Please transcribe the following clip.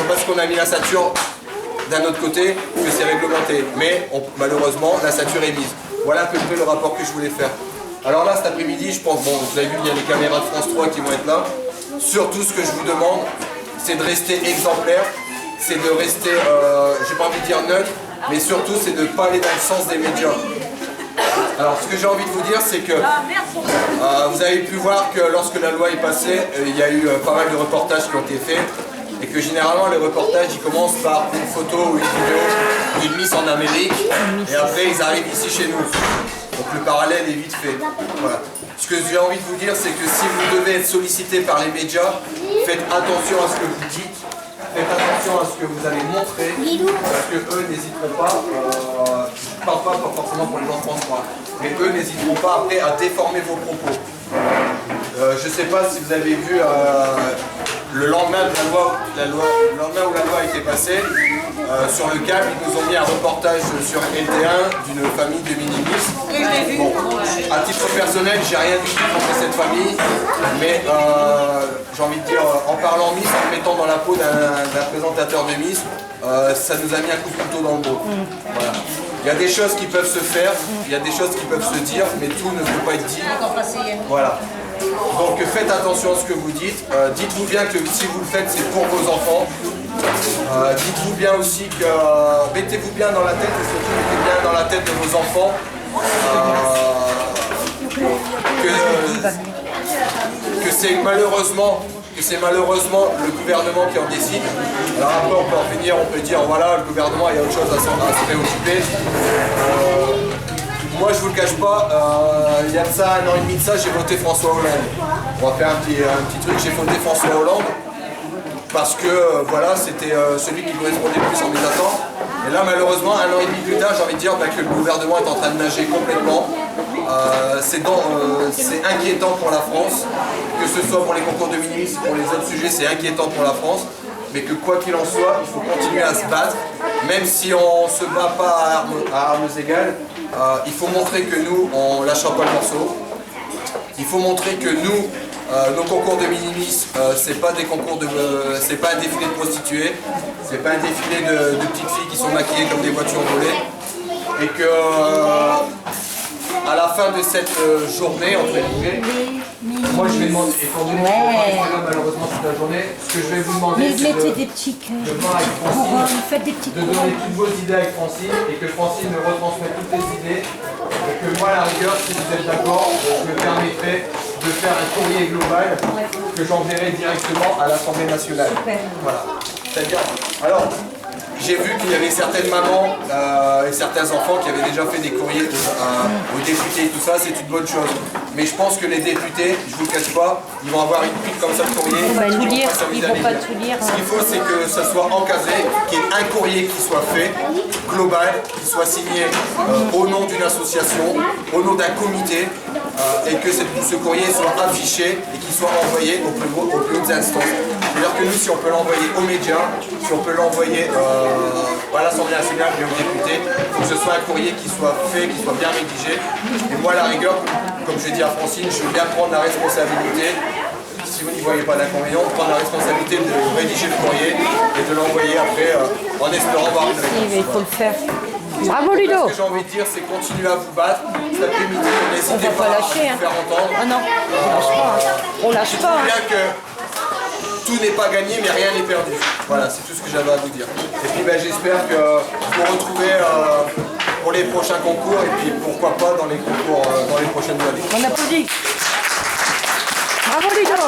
parce qu'on a mis la ceinture d'un autre côté que c'est réglementé. Mais malheureusement, la ceinture est mise. Voilà à peu près le rapport que je voulais faire. Alors là, cet après-midi, je pense, bon, vous avez vu, il y a les caméras de France 3 qui vont être là. Surtout, ce que je vous demande, c'est de rester exemplaire, c'est de rester, j'ai pas envie de dire neutre, mais surtout, c'est de ne pas aller dans le sens des médias. Alors, ce que j'ai envie de vous dire, c'est que vous avez pu voir que lorsque la loi est passée, il y a eu pas mal de reportages qui ont été faits, et que généralement, les reportages, ils commencent par une photo ou une vidéo d'une Miss en Amérique, et après, ils arrivent ici chez nous. Donc le parallèle est vite fait. Voilà. Ce que j'ai envie de vous dire, c'est que si vous devez être sollicité par les médias, faites attention à ce que vous dites, faites attention à ce que vous allez montrer, parce que eux n'hésiteront pas, je ne parle pas forcément pour les enfants, mais eux n'hésiteront pas après à déformer vos propos. Je ne sais pas si vous avez vu le lendemain où la loi a été passée, sur le câble, ils nous ont mis un reportage sur LT1 d'une famille de minimis. Bon, à titre personnel, j'ai rien du tout contre cette famille, mais j'ai envie de dire, en parlant Miss, en me mettant dans la peau d'un présentateur de Miss, ça nous a mis un coup de couteau dans le dos. Voilà. Il y a des choses qui peuvent se faire, il y a des choses qui peuvent se dire, mais tout ne peut pas être dit. Voilà. Donc faites attention à ce que vous dites. Dites-vous bien que si vous le faites, c'est pour vos enfants. Dites-vous bien aussi que mettez-vous bien dans la tête et surtout mettez bien dans la tête de vos enfants que c'est malheureusement le gouvernement qui en décide. Alors après on peut en finir, on peut dire voilà, le gouvernement il y a autre chose à se préoccuper. Moi je vous le cache pas, il y a de ça un an et demi de ça, j'ai voté François Hollande. On va faire un petit truc, j'ai voté François Hollande parce que voilà, c'était celui qui correspondait plus à mes attentes. Et là malheureusement, un an et demi plus tard, j'ai envie de dire que le gouvernement est en train de nager complètement. C'est inquiétant pour la France, que ce soit pour les concours de minimis, pour les autres sujets, c'est inquiétant pour la France. Mais que quoi qu'il en soit, il faut continuer à se battre, même si on ne se bat pas à armes égales. Il faut montrer que nous, on lâchera pas le morceau. Il faut montrer que nous, nos concours de minimis, c'est pas des concours c'est pas un défilé de prostituées, c'est pas un défilé de petites filles qui sont maquillées comme des voitures volées, et que à la fin de cette journée, entre guillemets, moi je vais demander, étant donné que je suis là malheureusement toute la journée, ce que je vais vous demander, c'est de voir avec Francine, de donner toutes vos idées avec Francine, et que Francine me retransmette toutes les idées, et que moi à la rigueur, si vous êtes d'accord, je me permettrai de faire un courrier global que j'enverrai directement à l'Assemblée nationale. Voilà. C'est-à-dire, alors, j'ai vu qu'il y avait certaines mamans et certains enfants qui avaient déjà fait des courriers aux députés et tout ça, c'est une bonne chose. Mais je pense que les députés, je ne vous le cache pas, ils vont avoir une pile comme ça de courrier. Ils vont pas tout lire. Ce qu'il faut, c'est que ça soit encadré, qu'il y ait un courrier qui soit fait, global, qui soit signé au nom d'une association, au nom d'un comité, et que ce courrier soit affiché et qu'il soit envoyé aux plus hautes instances. C'est-à-dire que nous, si on peut l'envoyer aux médias, si on peut l'envoyer à l'Assemblée nationale et aux députés, il faut que ce soit un courrier qui soit fait, qui soit bien rédigé. Et moi, à la rigueur, comme je dis à Francine, je veux bien prendre la responsabilité, si vous n'y voyez pas d'inconvénient, de prendre la responsabilité de rédiger le courrier et de l'envoyer après en espérant voir une réponse. Il faut le faire. Bravo Ludo. Ce que j'ai envie de dire, c'est continuer à vous battre. Cet après-midi, n'hésitez pas à vous faire entendre. Ah non, on lâche pas. On lâche pas. Bien que tout n'est pas gagné, mais rien n'est perdu. Voilà, c'est tout ce que j'avais à vous dire. Et puis j'espère que vous retrouvez pour les prochains concours et puis pourquoi pas dans les concours dans les prochaines années. On applaudit. Bravo Ludo.